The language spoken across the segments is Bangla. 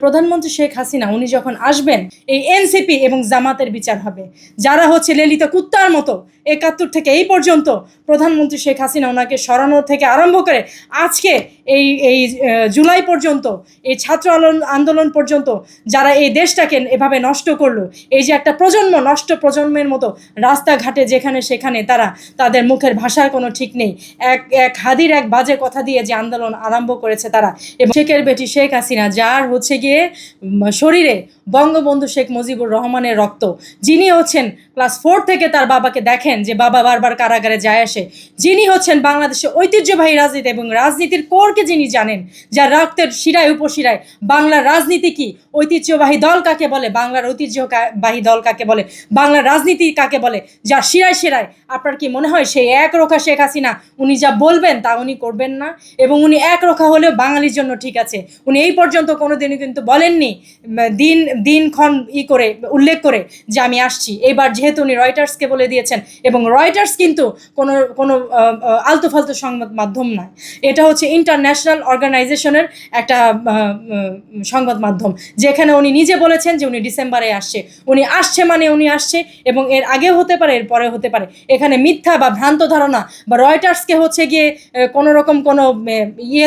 প্রধানমন্ত্রী শেখ হাসিনা উনি যখন আসবেন, এই এনসিপি এবং জামাতের বিচার হবে। যারা লেলিত কুত্তার মতো ৭১ থেকে এই পর্যন্ত প্রধানমন্ত্রী শেখ হাসিনা ওনাকে সরানো থেকে আরম্ভ করে আজকে এই এই জুলাই পর্যন্ত, এই ছাত্র আন্দোলন পর্যন্ত যারা এই দেশটাকে এভাবে নষ্ট করলো, এই যে একটা প্রজন্ম, নষ্ট প্রজন্মের মতো রাস্তাঘাটে যেখানে সেখানে তারা, তাদের মুখের ভাষার কোনো ঠিক নেই, এক হাদির এক বাজে কথা দিয়ে যে আন্দোলন আরম্ভ করেছে তারা। এবং শেখের বেটি শেখ হাসিনা, যার গিয়ে শরীরে বঙ্গবন্ধু শেখ মুজিবুর রহমানের রক্ত, যিনি ক্লাস 4 থেকে তার বাবাকে দেখেন যে বাবা বারবার কারাগারে যায় আসে, যিনি বাংলাদেশের ঐতিহ্যবাহী রাজনীতি এবং রাজনীতির কোরকে যিনি জানেন, যার রক্তের শিরায় উপশিরায় বাংলার রাজনীতি কি, ঐতিহ্যবাহী দল কাকে বলে, বাংলার ঐতিহ্যবাহী দল কাকে বলে, বাংলার রাজনীতি কাকে বলে, যার শিরায় শিরায়, আপনার কি মনে হয় সেই একরোখা শেখ হাসিনা উনি যা বলবেন তা উনি করবেন না? এবং উনি একরোখা হলেও বাঙালির জন্য ঠিক আছে। উনি এই পর্যন্ত কোনোদিনই কিন্তু বলেননি দিনক্ষণ করে উল্লেখ করে যে আমি আসছি। এবার যেহেতু উনি রয়টার্সকে বলে দিয়েছেন, এবং রয়টার্স কিন্তু কোনো আলতু ফালতু সংবাদ মাধ্যম নয়, এটা ইন্টারন্যাশনাল অর্গানাইজেশনের একটা সংবাদ মাধ্যম, যেখানে উনি নিজে বলেছেন যে উনি ডিসেম্বরে আসছে। উনি আসছে মানে উনি আসছে, এবং এর আগেও হতে পারে, এর পরে হতে পারে। এখানে মিথ্যা বা ভ্রান্ত ধারণা বা রয়টার্সকে গিয়ে কোনো রকম কোনো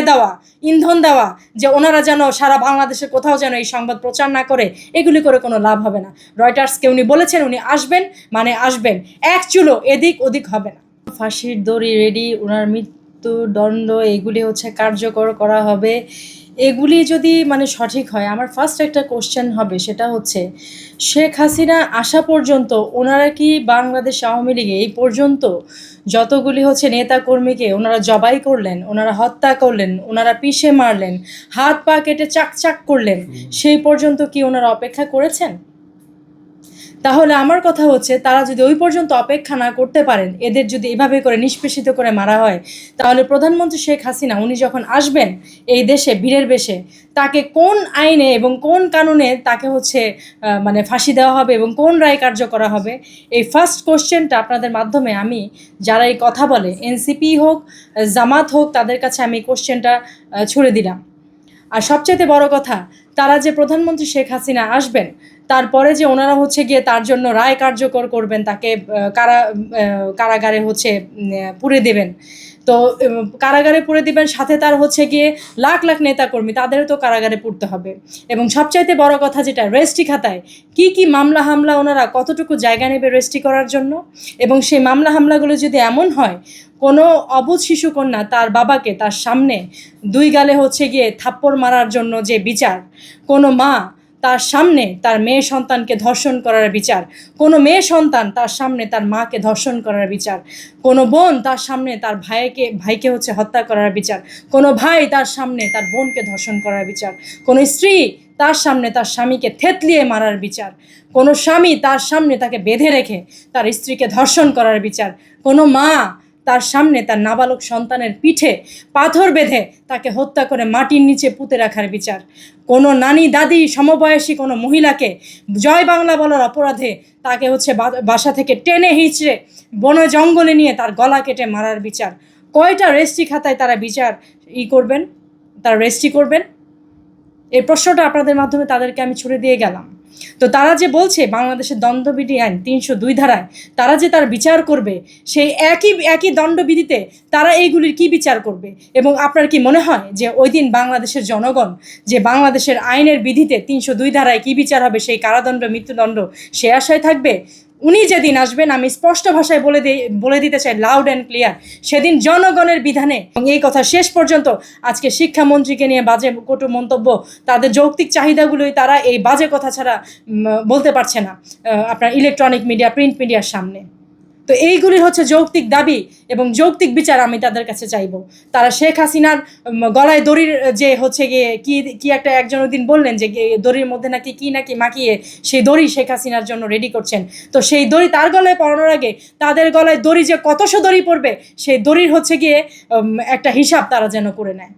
দেওয়া, ইন্ধন দেওয়া যে ওনারা যেন সারা বাংলাদেশের কোথাও যেন এই সংবাদ প্রচার না করে, এগুলি করে কোনো লাভ হবে না। রয়টার্সকে উনি বলেছেন উনি আসবেন মানে আসবেন, এক চুলো এদিক ওদিক হবে না। ফাঁসির দড়ি রেডি, ওনার মৃত্যুদণ্ড এগুলি কার্যকর করা হবে। এগুলি যদি সঠিক হয়, আমার ফার্স্ট একটা কোশ্চেন হবে, সেটা শেখ হাসিনা আসা পর্যন্ত ওনারা কি বাংলাদেশ আওয়ামী লীগে এই পর্যন্ত যতগুলি নেতা কর্মীকে ওনারা জবাই করলেন, ওনারা হত্যা করলেন, ওনারা পিষে মারলেন, হাত পা কেটে চাকচাক করলেন, সেই পর্যন্ত কি ওনারা অপেক্ষা করেছেন? তাহলে আমার কথা তারা যদি ওই পর্যন্ত অপেক্ষা না করতে পারেন, এদের যদি এভাবে করে নিষ্পেষিত করে মারা হয়, তাহলে প্রধানমন্ত্রী শেখ হাসিনা উনি যখন আসবেন এই দেশে বীরের বেশে, তাকে কোন আইনে এবং কোন কানুনে তাকে ফাঁসি দেওয়া হবে এবং কোন রায় কার্য করা হবে? এই ফার্স্ট কোশ্চেনটা আপনাদের মাধ্যমে আমি, যারা এই কথা বলে, এনসিপি হোক, জামাত হোক, তাদের কাছে আমি কোশ্চেনটা ছুড়ে দিলাম। আর সবচেয়ে বড় কথা, তারা যে প্রধানমন্ত্রী শেখ হাসিনা আসবেন, তারপরে যে ওনারা গিয়ে তার জন্য রায় কার্যকর করবেন, তাকে কারাগারে পুরে দেবেন, তো কারাগারে পুরে দিবেন, সাথে তার গিয়ে লাখ লাখ নেতাকর্মী, তাদেরও তো কারাগারে পুরতে হবে। এবং সবচাইতে বড় কথা যেটা, রেজিস্ট্রি খাতায় কি মামলা হামলা, ওনারা কতটুকু জায়গা নেবে রেজিস্ট্রি করার জন্য? এবং সেই মামলা হামলাগুলো যদি এমন হয়, কোনো অবুঝ শিশুকন্যা তার বাবাকে তার সামনে 2 গালে গিয়ে থাপ্পড় মারার জন্য যে বিচার, কোনো মা তার সামনে তার মেয়ে সন্তানকে ধর্ষণ করার বিচার, কোনো মেয়ে সন্তান তার সামনে তার মাকে ধর্ষণ করার বিচার, কোনো বোন তার সামনে তার ভাইকে হত্যা করার বিচার, কোনো ভাই তার সামনে তার বোনকে ধর্ষণ করার বিচার, কোনো স্ত্রী তার সামনে তার স্বামীকে থেতলিয়ে মারার বিচার, কোনো স্বামী তার সামনে তাকে বেঁধে রেখে তার স্ত্রীকে ধর্ষণ করার বিচার, কোনো মা তার সামনে তার নাবালক সন্তানের পিঠে পাথর বেঁধে তাকে হত্যা করে মাটির নিচে পুঁতে রাখার বিচার, কোনো নানি দাদি সমবয়সী কোনো মহিলাকে জয় বাংলা বলার অপরাধে তাকে বাসা থেকে টেনে হিঁচড়ে বনে জঙ্গলে নিয়ে তার গলা কেটে মারার বিচার। কয়টা রেজিস্ট্রি খাতায় তারা বিচার করবেন, তারা রেজিস্ট্রি করবেন? এই প্রশ্নটা আপনাদের মাধ্যমে তাদেরকে আমি ছুড়ে দিয়ে গেলাম। তো তারা যে বলছে বাংলাদেশের দণ্ডবিধি আইন 302 ধারায় তারা যে তার বিচার করবে, সেই একই দণ্ডবিধিতে তারা এইগুলির কি বিচার করবে? এবং আপনার কি মনে হয় যে ওই দিন বাংলাদেশের জনগণ যে বাংলাদেশের আইনের বিধিতে 302 ধারায় কি বিচার হবে, সেই কারাদণ্ড, মৃত্যুদণ্ড, সে আশায় থাকবে? উনি যেদিন আসবেন, আমি স্পষ্ট ভাষায় বলে দিতে চাই, লাউড অ্যান্ড ক্লিয়ার, সেদিন জনগণের বিধানে। এবং এই কথা শেষ পর্যন্ত আজকে শিক্ষামন্ত্রীকে নিয়ে বাজে কটু মন্তব্য, তাদের যৌক্তিক চাহিদাগুলোই তারা এই বাজে কথা ছাড়া বলতে পারছে না আপনার ইলেকট্রনিক মিডিয়া, প্রিন্ট মিডিয়ার সামনে। তো এইগুলির যৌক্তিক দাবি এবং যৌক্তিক বিচার আমি তাদের কাছে চাইব। তারা শেখ হাসিনার গলায় দড়ির যে গিয়ে কি একটা একজন দিন বললেন যে দড়ির মধ্যে নাকি মাখিয়ে সেই দড়ি শেখ হাসিনার জন্য রেডি করছেন। তো সেই দড়ি তার গলায় পরানোর আগে তাদের গলায় দড়ি যে কতশো দড়ি পড়বে, সেই দড়ির গিয়ে একটা হিসাব তারা যেন করে নেয়।